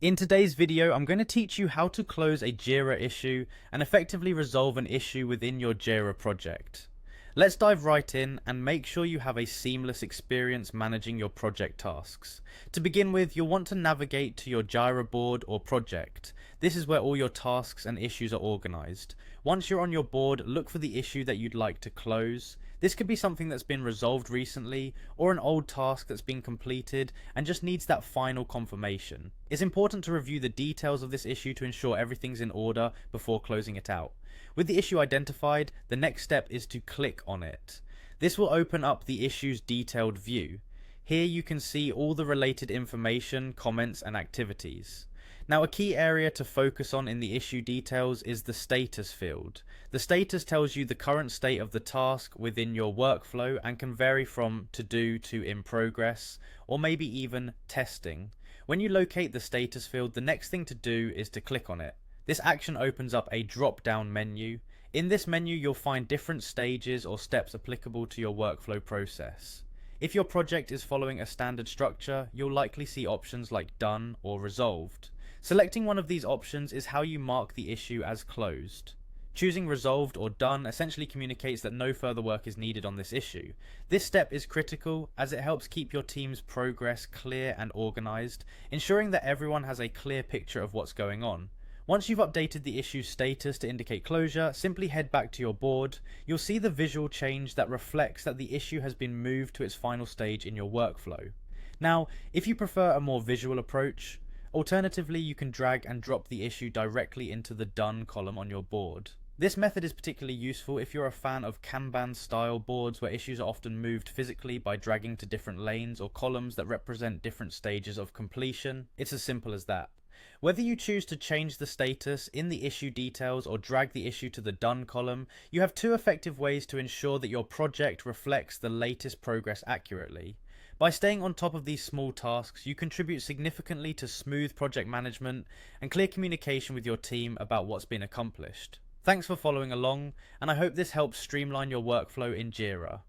In today's video, I'm going to teach you how to close a Jira issue and effectively resolve an issue within your Jira project. Let's dive right in and make sure you have a seamless experience managing your project tasks. To begin with, you'll want to navigate to your Jira board or project. This is where all your tasks and issues are organized. Once you're on your board, look for the issue that you'd like to close. This could be something that's been resolved recently, or an old task that's been completed and just needs that final confirmation. It's important to review the details of this issue to ensure everything's in order before closing it out. With the issue identified, the next step is to click on it. This will open up the issue's detailed view. Here you can see all the related information, comments, and activities. Now, a key area to focus on in the issue details is the status field. The status tells you the current state of the task within your workflow and can vary from to do to in progress, or maybe even testing. When you locate the status field, the next thing to do is to click on it. This action opens up a drop-down menu. In this menu, you'll find different stages or steps applicable to your workflow process. If your project is following a standard structure, you'll likely see options like Done or Resolved. Selecting one of these options is how you mark the issue as closed. Choosing Resolved or Done essentially communicates that no further work is needed on this issue. This step is critical as it helps keep your team's progress clear and organized, ensuring that everyone has a clear picture of what's going on. Once you've updated the issue's status to indicate closure, simply head back to your board. You'll see the visual change that reflects that the issue has been moved to its final stage in your workflow. Now, if you prefer a more visual approach, alternatively you can drag and drop the issue directly into the Done column on your board. This method is particularly useful if you're a fan of Kanban style boards where issues are often moved physically by dragging to different lanes or columns that represent different stages of completion. It's as simple as that. Whether you choose to change the status in the issue details or drag the issue to the Done column, you have two effective ways to ensure that your project reflects the latest progress accurately. By staying on top of these small tasks, you contribute significantly to smooth project management and clear communication with your team about what's been accomplished. Thanks for following along, and I hope this helps streamline your workflow in Jira.